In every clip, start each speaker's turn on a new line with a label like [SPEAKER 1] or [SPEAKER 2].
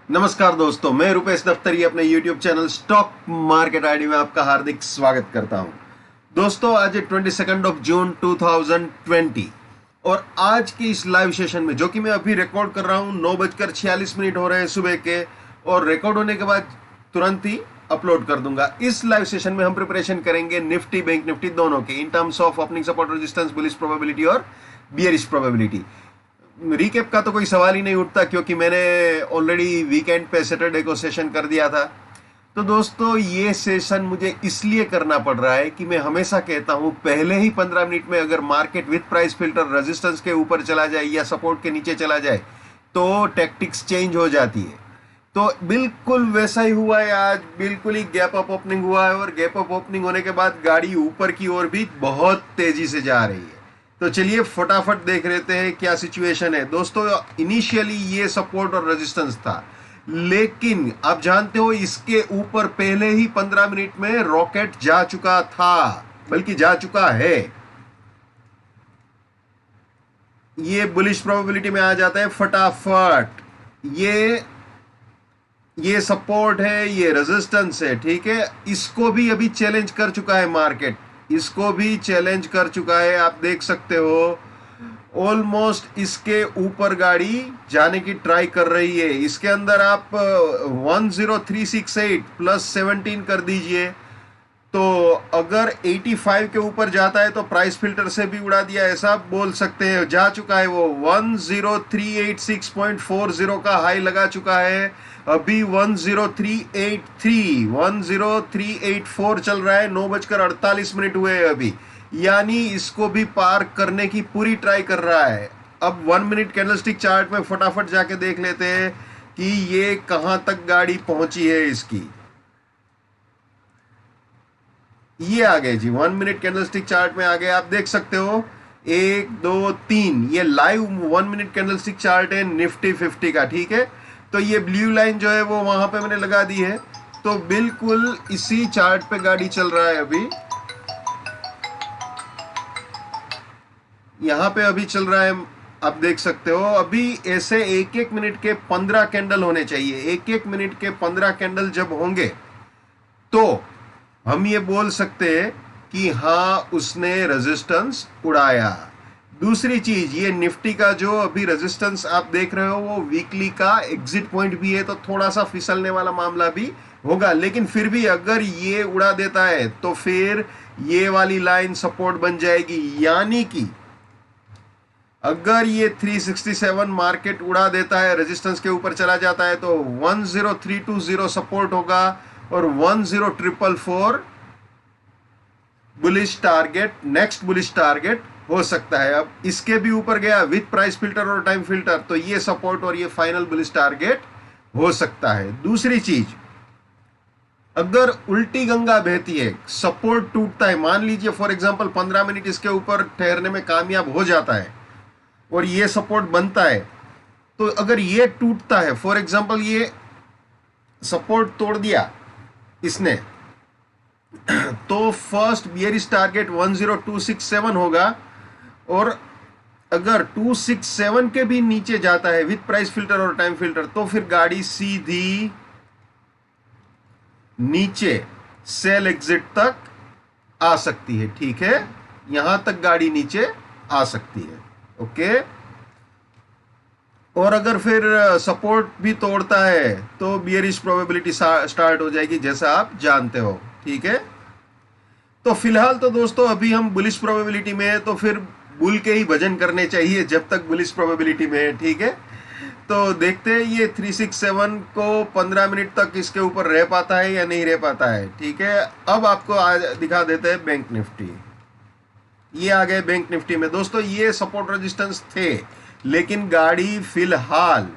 [SPEAKER 1] नमस्कार दोस्तों, मैं रुपेश दफ्तरी अपने YouTube channel stock market ID में आपका हार्दिक स्वागत करता हूं। दोस्तों, आज है 22 जून 2020 और आज की इस लाइव सेशन में जो कि मैं अभी रिकॉर्ड कर रहा हूं 9:46 हो रहे हैं सुबह के, और रिकॉर्ड होने के बाद तुरंत ही अपलोड कर दूंगा। इस लाइव सेशन में हम प्रिपरेशन करेंगे निफ्टी बैंक निफ्टी दोनों के in terms of opening support resistance, bullish probability और बियरिश प्रोबेबिलिटी। रिकेप का तो कोई सवाल ही नहीं उठता क्योंकि मैंने ऑलरेडी वीकेंड पे सैटरडे को सेशन कर दिया था। तो दोस्तों, ये सेशन मुझे इसलिए करना पड़ रहा है कि मैं हमेशा कहता हूं पहले ही 15 मिनट में अगर market with price filter resistance के ऊपर चला जाए या सपोर्ट के नीचे चला जाए तो टैक्टिक्स चेंज हो जाती है। तो बिल्कुल वैसा ही हुआ है। आज बिल्कुल ही गैप अप ओपनिंग हुआ है और गैप अप ओपनिंग होने के बाद गाड़ी ऊपर की ओर भी बहुत तेजी से जा रही है। तो चलिए फटाफट देख लेते हैं क्या सिचुएशन है। दोस्तों, इनिशियली ये सपोर्ट और रेजिस्टेंस था, लेकिन आप जानते हो इसके ऊपर पहले ही 15 मिनट में रॉकेट जा चुका था, बल्कि जा चुका है। ये बुलिश प्रोबेबिलिटी में आ जाता है फटाफट। ये सपोर्ट है, ये रेजिस्टेंस है, ठीक है। इसको भी अभी चैलेंज कर चुका है मार्केट, इसको भी चैलेंज कर चुका है। आप देख सकते हो ऑलमोस्ट इसके ऊपर गाड़ी जाने की ट्राई कर रही है। इसके अंदर आप 10368 प्लस 17 कर दीजिए, तो अगर 85 के ऊपर जाता है तो प्राइस फिल्टर से भी उड़ा दिया, ऐसा बोल सकते हैं। जा चुका है वो 10386.40 का हाई लगा चुका है। अभी 10384 चल रहा है। 9:48 हुए हैं अभी, यानी इसको भी पार करने की पूरी ट्राई कर रहा है। अब 1 मिनट कैंडलस्टिक चार्ट में फटाफट जाके देख लेते हैं कि ये कहां तक गाड़ी पहुंची है इसकी। ये आ गए जी, 1 मिनट कैंडलस्टिक चार्ट में आ गए। आप देख सकते हो 1 2 3, ये लाइव 1 मिनट कैंडलस्टिक चार्ट है निफ्टी 50 का, ठीक है। तो ये ब्लू लाइन जो है वो वहां पे मैंने लगा दी है। तो बिल्कुल इसी चार्ट पे गाड़ी चल रहा है अभी। यहां पे अभी चल रहा है, आप देख सकते हो। अभी ऐसे 1-1 मिनट के 15 कैंडल होने चाहिए। 1-1 मिनट के 15 कैंडल जब होंगे तो हम ये बोल सकते हैं कि हाँ, उसने रेजिस्टेंस उड़ाया। दूसरी चीज, ये निफ्टी का जो अभी रेजिस्टेंस आप देख रहे हो वो वीकली का एग्जिट पॉइंट भी है, तो थोड़ा सा फिसलने वाला मामला भी होगा। लेकिन फिर भी अगर ये उड़ा देता है तो फिर ये वाली लाइन सपोर्ट बन जाएगी। यानी कि अगर ये 367 मार्केट उड़ा देता है, रेजिस्टेंस के ऊपर चला जाता है, तो 10320 सपोर्ट होगा और 10444 bullish target, next bullish target हो सकता है। अब इसके भी ऊपर गया विथ प्राइस फिल्टर और टाइम फिल्टर, तो ये सपोर्ट और ये फाइनल बुलिश टारगेट हो सकता है। दूसरी चीज, अगर उल्टी गंगा बहती है, सपोर्ट टूटता है, मान लीजिए फॉर एग्जांपल 15 मिनट इसके ऊपर ठहरने में कामयाब हो जाता है और ये सपोर्ट बनता है, तो अगर ये टूटता है, फॉर एग्जांपल ये सपोर्ट तोड़ दिया इसने, तो फर्स्ट बियरिश टारगेट 10267 होगा। और अगर 267 के भी नीचे जाता है विथ प्राइस फिल्टर और टाइम फिल्टर, तो फिर गाड़ी सीधी नीचे सेल एग्जिट तक आ सकती है, ठीक है। यहां तक गाड़ी नीचे आ सकती है, ओके। और अगर फिर सपोर्ट भी तोड़ता है तो बियरिश प्रोबेबिलिटी स्टार्ट हो जाएगी, जैसा आप जानते हो, ठीक है। तो फिलहाल तो दोस्तों अभी हम बुलिश प्रोबेबिलिटी में है, तो फिर बुल के ही भजन करने चाहिए जब तक बुलिश प्रोबेबिलिटी में है, ठीक है। तो देखते हैं ये 367 को 15 मिनट तक इसके ऊपर रह पाता है या नहीं रह पाता है, ठीक है। अब आपको दिखा देते हैं बैंक निफ्टी। ये आ गए बैंक निफ्टी में। दोस्तों, ये सपोर्ट रेजिस्टेंस थे, लेकिन गाड़ी फिलहाल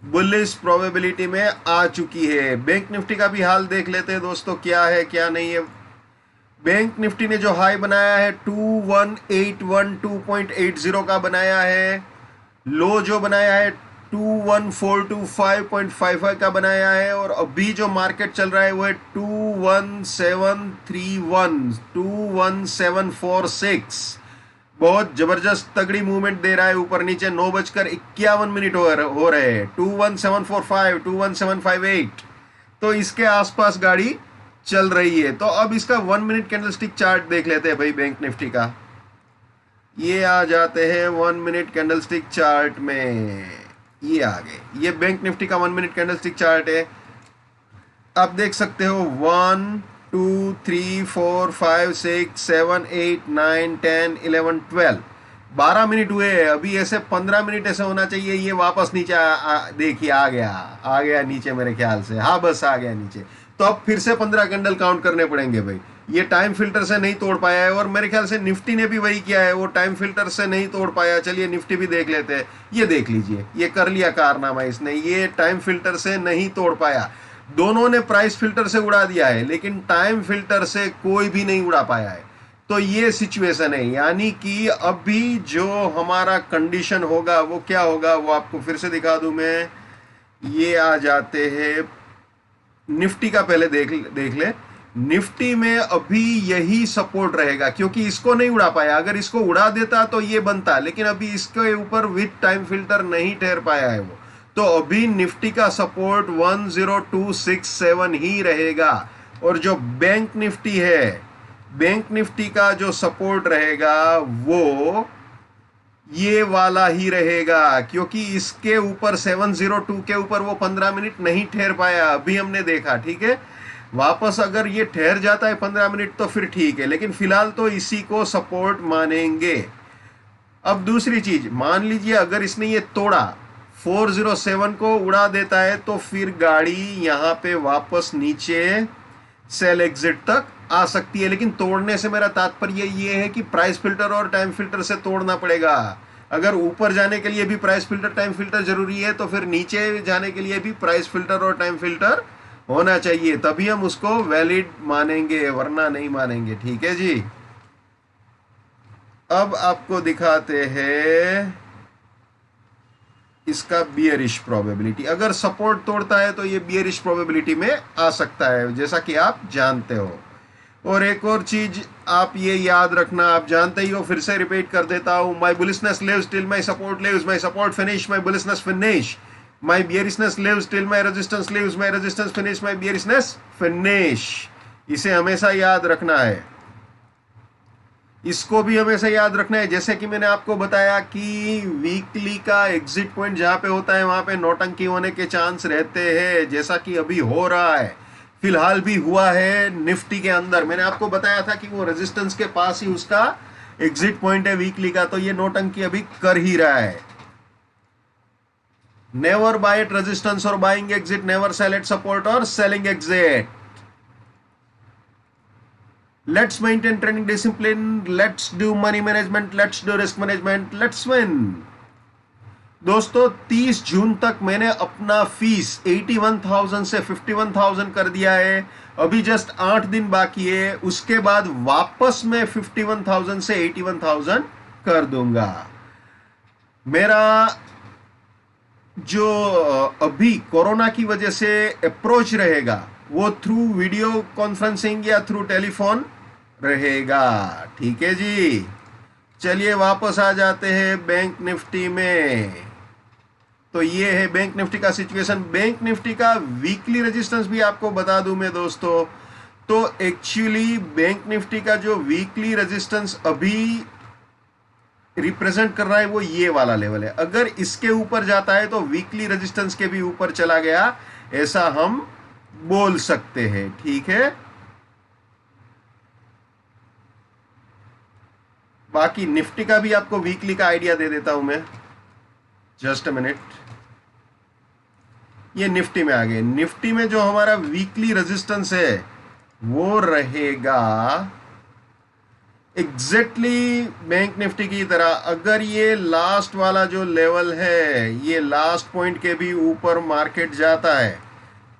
[SPEAKER 1] बुलिश प्रोबेबिलिटी में आ चुकी है। बैंक निफ्टी का भी हाल देख लेते हैं दोस्तों, क्या है क्या नहीं है। बैंक निफ्टी ने जो हाई बनाया है 21812.80 का बनाया है, लो जो बनाया है 21425.55 का बनाया है, और अभी जो मार्केट चल रहा है वो है 21731 21746 बहुत जबरदस्त तगड़ी मूवमेंट दे रहा है ऊपर नीचे। 9:51 हो रहे हैं। 21745, 21758, तो इसके आसपास गाड़ी चल रही है। तो अब इसका 1 मिनट कैंडलस्टिक चार्ट देख लेते हैं भाई बैंक निफ्टी का। ये आ जाते हैं 1 मिनट कैंडलस्टिक चार्ट में, ये आ गए। ये बैंक निफ्टी का 1 मिनट कैंडलस्टिक चार्ट है। आप देख सकते हो 1 2 3 4 5 6 7 8 9 10 11 12, 12 मिनट हुए। अभी ऐसे 15 मिनट ऐसे होना चाहिए। ये वापस नीचे देखिए आ गया नीचे मेरे ख्याल से। हाँ बस आ गया नीचे। तो अब फिर से 15 कैंडल काउंट करने पड़ेंगे भाई। ये टाइम फिल्टर से नहीं तोड़ पाया है, और मेरे ख्याल से निफ्टी ने भी वही किया है, वो टाइम फिल्टर से नहीं तोड़ पाया। चलिए निफ्टी भी देख लेते हैं। ये देख लीजिए, ये कर लिया कारनामा इसने, ये टाइम फिल्टर से नहीं तोड़ पाया। दोनों ने प्राइस फिल्टर से उड़ा दिया है, लेकिन टाइम फिल्टर से कोई भी नहीं उड़ा पाया है। तो ये सिचुएशन है, यानी कि अभी जो हमारा कंडीशन होगा वो क्या होगा, वो आपको फिर से दिखा दूं मैं। ये आ जाते हैं निफ्टी का, पहले देख ले। निफ्टी में अभी यही सपोर्ट रहेगा, क्योंकि इसको नहीं उड़ा पाया। अगर इसको उड़ा देता तो ये बनता, लेकिन अभी इसके ऊपर विथ टाइम फिल्टर नहीं ठहर पाया है वो। तो अभी निफ्टी का सपोर्ट 10267 ही रहेगा। और जो बैंक निफ्टी है, बैंक निफ्टी का जो सपोर्ट रहेगा वो ये वाला ही रहेगा, क्योंकि इसके ऊपर 702 के ऊपर वो 15 मिनट नहीं ठहर पाया। अभी हमने देखा, ठीक है। वापस अगर ये ठहर जाता है 15 मिनट तो फिर ठीक है, लेकिन फिलहाल तो इसी को सपोर्ट मानेंगे। अब दूसरी चीज, मान लीजिए अगर इसने ये तोड़ा, 407 को उड़ा देता है, तो फिर गाड़ी यहाँ पे वापस नीचे सेल एग्जिट तक आ सकती है। लेकिन तोड़ने से मेरा तात्पर्य ये है कि प्राइस फिल्टर और टाइम फिल्टर से तोड़ना पड़ेगा। अगर ऊपर जाने के लिए भी प्राइस फिल्टर टाइम फिल्टर जरूरी है, तो फिर नीचे जाने के लिए भी प्राइस फिल्टर और टाइम फिल्टर होना चाहिए, तभी हम उसको वैलिड मानेंगे, वरना नहीं मानेंगे। ठीक है जी। अब आपको दिखाते हैं इसका बियरिश प्रोबेबिलिटी। अगर सपोर्ट तोड़ता है तो ये बियरिश प्रोबेबिलिटी में आ सकता है, जैसा कि आप जानते हो। और एक और चीज आप ये याद रखना, आप जानते ही हो, फिर से रिपीट कर देता हूं। My bullishness lives till my support lives, my support finish, my bullishness finish, my bearishness lives till my resistance lives, my resistance finish, my bearishness finish. इसे हमेशा याद रखना है, इसको भी हमेशा याद रखना है। जैसे कि मैंने आपको बताया कि वीकली का एग्जिट पॉइंट जहां पे होता है वहां पे नौटंकी होने के चांस रहते हैं, जैसा कि अभी हो रहा है, फिलहाल भी हुआ है निफ्टी के अंदर। मैंने आपको बताया था कि वो रेजिस्टेंस के पास ही उसका एग्जिट पॉइंट है वीकली का, तो ये नौटंकी अभी कर ही रहा है। नेवर बाय एट रेजिस्टेंस और buying exit, never sell at support और selling exit. Let's maintain training discipline. Let's do money management. Let's do risk management. Let's win. दोस्तों 30 जून तक मैंने अपना फीस 81,000 से 51,000 कर दिया है। अभी जस्ट 8 दिन बाकी है, उसके बाद वापस मैं 51,000 से 81,000 कर दूंगा। मेरा जो अभी कोरोना की वजह से अप्रोच रहेगा वो थ्रू वीडियो कॉन्फ्रेंसिंग या थ्रू टेलीफोन रहेगा। ठीक है जी। चलिए वापस आ जाते हैं बैंक निफ्टी में। तो ये है बैंक निफ्टी का सिचुएशन। बैंक निफ्टी का वीकली रेजिस्टेंस भी आपको बता दूं मैं दोस्तों। तो एक्चुअली बैंक निफ्टी का जो वीकली रेजिस्टेंस अभी रिप्रेजेंट कर रहा है वो ये वाला लेवल है। अगर इसके ऊपर जाता है तो वीकली रेजिस्टेंस के भी ऊपर चला गया, ऐसा हम बोल सकते हैं। ठीक है। बाकी निफ्टी का भी आपको वीकली का आइडिया दे देता हूं मैं, जस्ट अ मिनट। ये निफ्टी में आ गए। निफ्टी में जो हमारा वीकली रेजिस्टेंस है वो रहेगा एग्जैक्टली बैंक निफ्टी की तरह। अगर ये लास्ट वाला जो लेवल है, ये लास्ट पॉइंट के भी ऊपर मार्केट जाता है,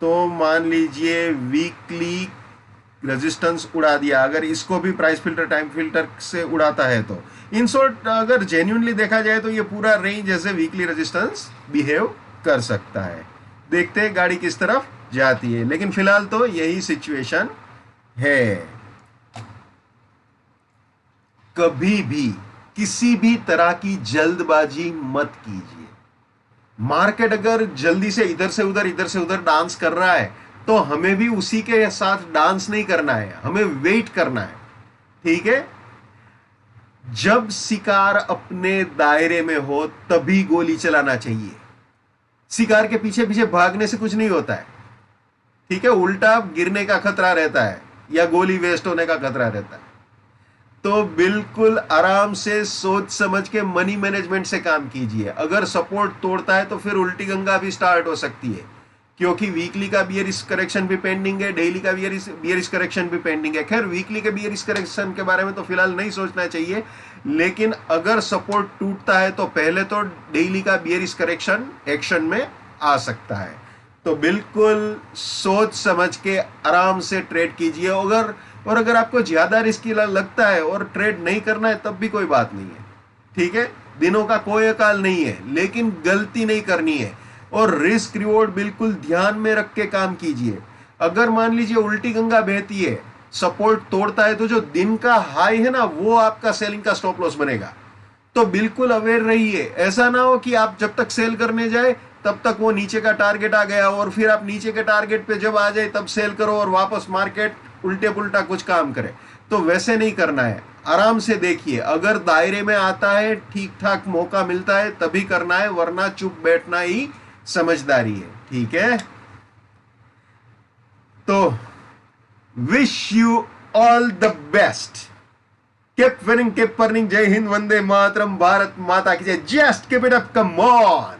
[SPEAKER 1] तो मान लीजिए वीकली रेजिस्टेंस उड़ा दिया। अगर इसको भी प्राइस फिल्टर टाइम फिल्टर से उड़ाता है तो इन शॉर्ट अगर जेन्युइनली देखा जाए तो ये पूरा रेंज जैसे वीकली रेजिस्टेंस बिहेव कर सकता है। देखते हैं गाड़ी किस तरफ जाती है, लेकिन फिलहाल तो यही सिचुएशन है। कभी भी किसी भी तरह की जल्दबाजी मत कीजिए। मार्केट अगर जल्दी से इधर से उधर डांस कर रहा है तो हमें भी उसी के साथ डांस नहीं करना है, हमें वेट करना है। ठीक है, जब शिकार अपने दायरे में हो तभी गोली चलाना चाहिए। शिकार के पीछे पीछे भागने से कुछ नहीं होता है। ठीक है, उल्टा गिरने का खतरा रहता है या गोली वेस्ट होने का खतरा रहता है। तो बिल्कुल आराम से सोच समझ के मनी मैनेजमेंट से काम कीजिए। अगर सपोर्ट तोड़ता है तो फिर उल्टी गंगा भी स्टार्ट हो सकती है, क्योंकि वीकली का बियरिश करेक्शन भी पेंडिंग है, डेली का बियरिश करेक्शन भी पेंडिंग है। खैर, वीकली के बियरिश करेक्शन के बारे में तो फिलहाल नहीं सोचना चाहिए, लेकिन अगर सपोर्ट टूटता है तो पहले तो डेली का बियरिश करेक्शन एक्शन में आ सकता है। तो बिल्कुल सोच समझ के आराम से ट्रेड कीजिए। अगर आपको ज्यादा रिस्की लगता है और ट्रेड नहीं करना है तब भी कोई बात नहीं है। ठीक है, दिनों का कोई अकाल नहीं है, लेकिन गलती नहीं करनी है और रिस्क रिवॉर्ड बिल्कुल ध्यान में रख के काम कीजिए। अगर मान लीजिए उल्टी गंगा बहती है, सपोर्ट तोड़ता है, तो जो दिन का हाई है ना, वो आपका सेलिंग का स्टॉप लॉस बनेगा। तो बिल्कुल अवेयर रहिए। ऐसा ना हो कि आप जब तक सेल करने जाए तब तक वो नीचे का टारगेट आ गया और फिर आप नीचे के टारगेट पे जब आ जाए तब सेल करो और वापस मार्केट उल्टे पुल्टा कुछ काम करे। तो वैसे नहीं करना है, आराम से देखिए। अगर दायरे में आता है, ठीक ठाक मौका मिलता है तभी करना है, वरना चुप बैठना ही समझदारी है। ठीक है, तो wish you all the best. Keep winning, keep earning. जय हिंद, वंदे मातरम, भारत माता की जय। Just keep it up, come on.